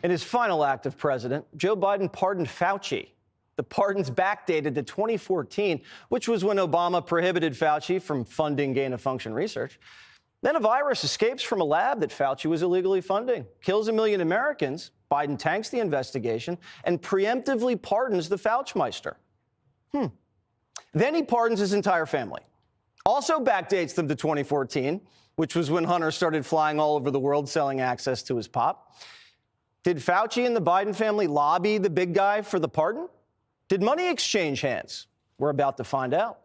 In his final act of president, Joe Biden pardoned Fauci. The pardon's backdated to 2014, which was when Obama prohibited Fauci from funding gain-of-function research. Then a virus escapes from a lab that Fauci was illegally funding, kills 1 million Americans. Biden tanks the investigation and preemptively pardons the Fauchmeister. Then he pardons his entire family. Also backdates them to 2014, which was when Hunter started flying all over the world selling access to his pop. Did Fauci and the Biden family lobby the big guy for the pardon? Did money exchange hands? We're about to find out.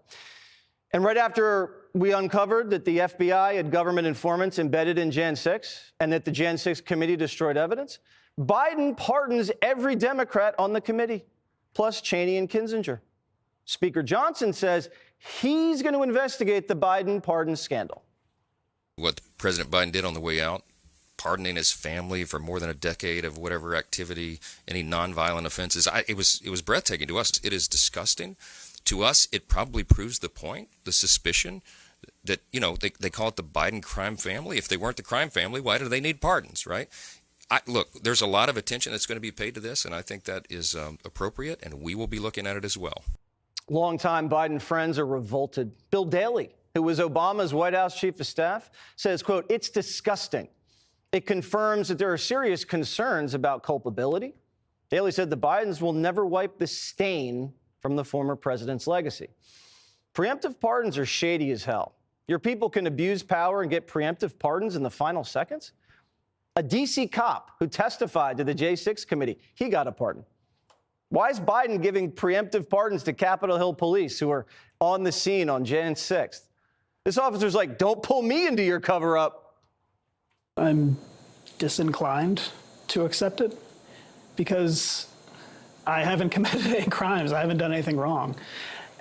And right after we uncovered that the FBI had government informants embedded in Jan 6 and that the Jan 6 committee destroyed evidence, Biden pardons every Democrat on the committee, plus Cheney and Kinzinger. Speaker Johnson says he's going to investigate the Biden pardon scandal. What President Biden did on the way out, pardoning his family for more than a decade of whatever activity, any nonviolent offenses, it was breathtaking to us. It is disgusting. To us, it probably proves the point, the suspicion that, they call it the Biden crime family. If they weren't the crime family, why do they need pardons, right? Look, there's a lot of attention that's going to be paid to this, and I think that is appropriate, and we will be looking at it as well. Longtime Biden friends are revolted. Bill Daley, who was Obama's White House chief of staff, says, quote, "It's disgusting. It confirms that there are serious concerns about culpability." Daley said the Bidens will never wipe the stain from the former president's legacy. Preemptive pardons are shady as hell. Your people can abuse power and get preemptive pardons in the final seconds. A D.C. cop who testified to the J6 committee, he got a pardon. Why is Biden giving preemptive pardons to Capitol Hill police who are on the scene on Jan 6th? This officer's like, don't pull me into your cover-up. I'm disinclined to accept it because I haven't committed any crimes. I haven't done anything wrong.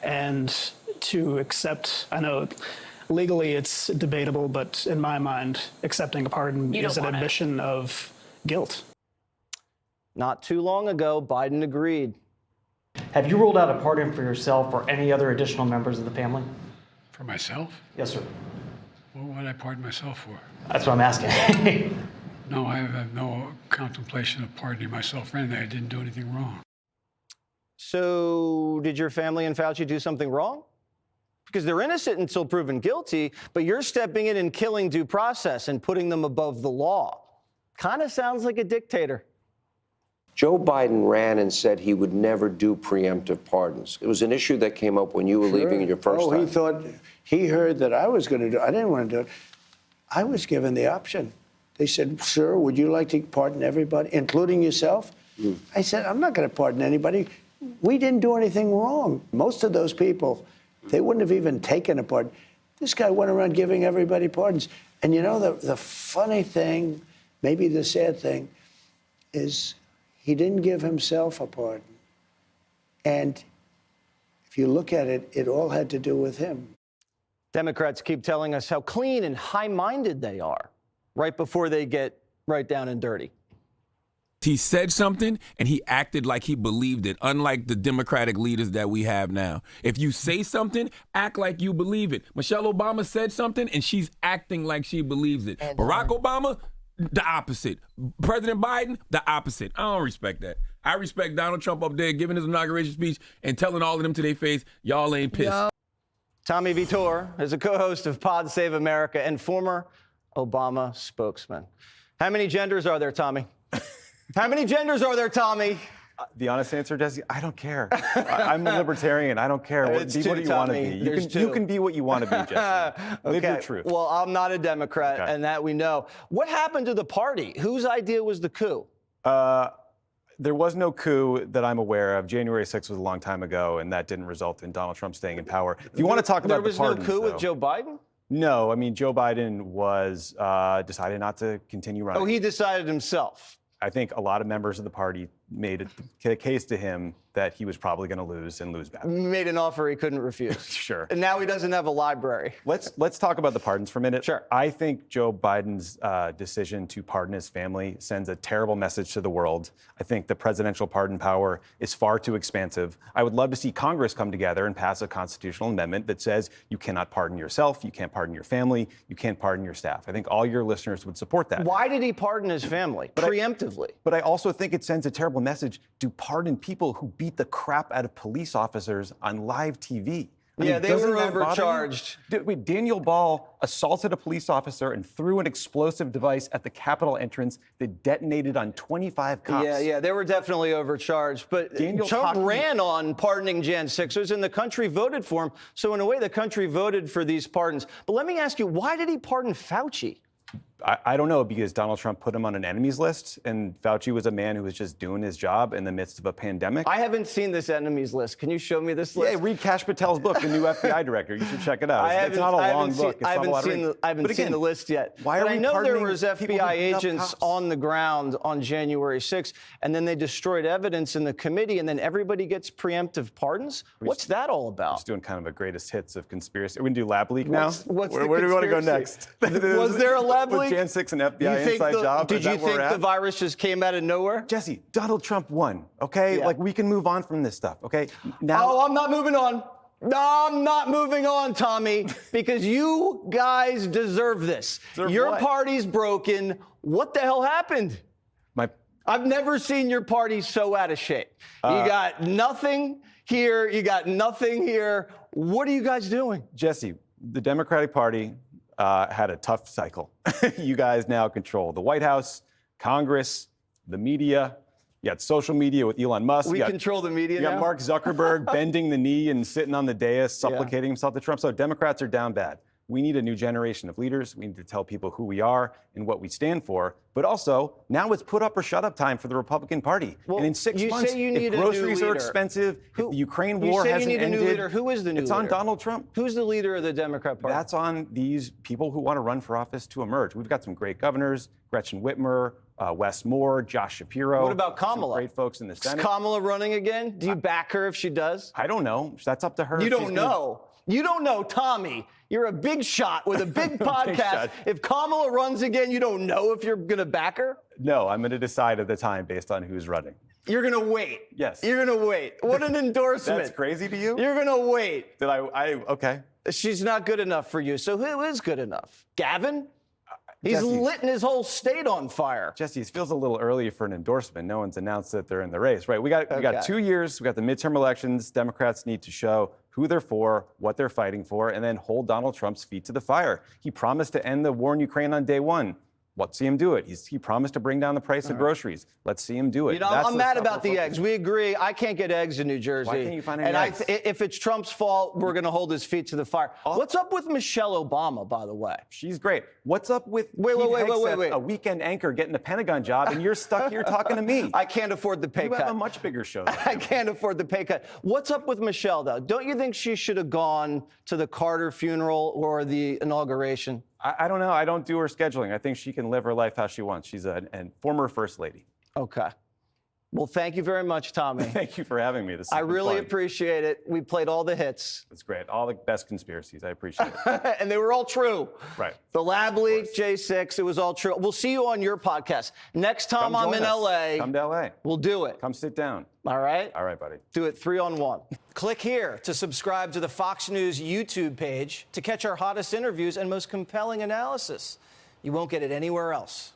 And to accept, I know legally it's debatable, but in my mind, accepting a pardon is an admission of guilt. Not too long ago, Biden agreed. Have you ruled out a pardon for yourself or any other additional members of the family? For myself? Yes, sir. What would I pardon myself for? That's what I'm asking. No, I have no contemplation of pardoning myself for anything. I didn't do anything wrong. So did your family and Fauci do something wrong? Because they're innocent until proven guilty, but you're stepping in and killing due process and putting them above the law. Kind of sounds like a dictator. Joe Biden ran and said he would never do preemptive pardons. It was an issue that came up when you were leaving your first time. He heard that I was going to do it. I didn't want to do it. I was given the option. They said, sir, would you like to pardon everybody, including yourself? I said, I'm not going to pardon anybody. We didn't do anything wrong. Most of those people, they wouldn't have even taken a pardon. This guy went around giving everybody pardons. And you know, the funny thing, maybe the sad thing, is he didn't give himself a pardon. And if you look at it, it all had to do with him. Democrats keep telling us how clean and high-minded they are right before they get right down and dirty. He said something and he acted like he believed it, unlike the Democratic leaders that we have now. If you say something, act like you believe it. Michelle Obama said something and she's acting like she believes it. Barack Obama, the opposite. President Biden, the opposite. I don't respect that. I respect Donald Trump up there giving his inauguration speech and telling all of them to their face, y'all ain't pissed. Yo. Tommy Vietor is a co-host of Pod Save America and former Obama spokesman. How many genders are there, Tommy? How many genders are there, Tommy? The honest answer, Jesse, I don't care. I'm a libertarian. I don't care. Be what you want to be. You can be what you want to be, Jesse. Live your truth. Well, I'm not a Democrat, and that we know. What happened to the party? Whose idea was the coup? There was no coup that I'm aware of. January 6th was a long time ago, and that didn't result in Donald Trump staying in power. If you want to talk about the pardons, there was no coup with Joe Biden? No. I mean, Joe Biden decided not to continue running. Oh, he decided himself. I think a lot of members of the party made a case to him that he was probably going to lose and lose badly. Made an offer he couldn't refuse. Sure. And now he doesn't have a library. Let's talk about the pardons for a minute. Sure. I think Joe Biden's decision to pardon his family sends a terrible message to the world. I think the presidential pardon power is far too expansive. I would love to see Congress come together and pass a constitutional amendment that says you cannot pardon yourself, you can't pardon your family, you can't pardon your staff. I think all your listeners would support that. Why did he pardon his family preemptively? But I also think it sends a terrible message to pardon people who beat the crap out of police officers on live TV. They were overcharged. Wait, Daniel Ball assaulted a police officer and threw an explosive device at the Capitol entrance that detonated on 25 cops. Yeah, they were definitely overcharged. But Trump ran on pardoning Jan 6ers, and the country voted for him. So in a way, the country voted for these pardons. But let me ask you, why did he pardon Fauci? I don't know, because Donald Trump put him on an enemies list, and Fauci was a man who was just doing his job in the midst of a pandemic. I haven't seen this enemies list. Can you show me this list? Yeah, read Kash Patel's book, The New FBI Director. You should check it out. It's not a long book. I haven't seen the list yet. Why are we I know there pardoning was people FBI who beat up agents cops? on the ground on January 6th, and then they destroyed evidence in the committee, and then everybody gets preemptive pardons? What's that all about? Just doing kind of a greatest hits of conspiracy. We can do lab leak now? What's where the do we want to go conspiracy? next? Was there a lab With leak? Jan 6 and FBI inside job? Did you think the virus just came out of nowhere? Jesse, Donald Trump won, okay? Yeah. Like, we can move on from this stuff, okay? Now, Oh, I'm not moving on. No, I'm not moving on, Tommy, because you guys deserve this. Deserve Your what? party's broken. What the hell happened? I've never seen your party so out of shape. You got nothing here. You got nothing here. What are you guys doing? Jesse, the Democratic Party had a tough cycle. You guys now control the White House, Congress, the media. You got social media with Elon Musk. We control the media You now? got Mark Zuckerberg bending the knee and sitting on the dais, supplicating himself to Trump. So Democrats are down bad. We need a new generation of leaders. We need to tell people who we are and what we stand for. But also, now it's put up or shut up time for the Republican Party. Well, and in 6 you months, say you need if a new groceries are leader. expensive, if the Ukraine You war say you hasn't need a ended, new leader. Who is the new it's leader? on Donald Trump. Who's the leader of the Democrat Party? That's on these people who want to run for office to emerge. We've got some great governors, Gretchen Whitmer, Wes Moore, Josh Shapiro. What about Kamala? Some great folks in the Is Senate. Kamala running again? Do you back her if she does? I don't know. That's up to her. You She's don't gonna- know. You don't know, Tommy. You're a big shot with a big podcast. shot. If Kamala runs again, you don't know if you're going to back her? No, I'm going to decide at the time based on who's running. You're going to wait. Yes. You're going to wait. What an endorsement. That's crazy to you? You're going to wait. Did okay. She's not good enough for you. So who is good enough? Gavin? He's Jesse. lit his whole state on fire. Jesse, it feels a little early for an endorsement. No one's announced that they're in the race, right? We got 2 years. We got the midterm elections. Democrats need to show who they're for, what they're fighting for, and then hold Donald Trump's feet to the fire. He promised to end the war in Ukraine on day one. Let's see him do it. He promised to bring down the price of groceries. Let's see him do it. You know, That's I'm the mad stuff about we're the focused eggs. We agree. I can't get eggs in New Jersey. Why can't you find any and eggs? If it's Trump's fault, we're going to hold his feet to the fire. What's up with Michelle Obama, by the way? She's great. What's up with Wait, a weekend anchor getting the Pentagon job, and you're stuck here talking to me? I can't afford the pay You cut. have a much bigger show. than I can't afford the pay cut. What's up with Michelle, though? Don't you think she should have gone to the Carter funeral or the inauguration? I don't know. I don't do her scheduling. I think she can live her life how she wants. She's a former first lady. Okay. Well, thank you very much, Tommy. Thank you for having me. This has I been really fun. appreciate it. We played all the hits. It's great. All the best conspiracies. I appreciate it. And they were all true. Right. The lab leak, J6, it was all true. We'll see you on your podcast. Next time Come I'm join in us. LA, Come to LA. we'll do it. Come sit down. All right? All right, buddy. Do it 3-on-1. Click here to subscribe to the Fox News YouTube page to catch our hottest interviews and most compelling analysis. You won't get it anywhere else.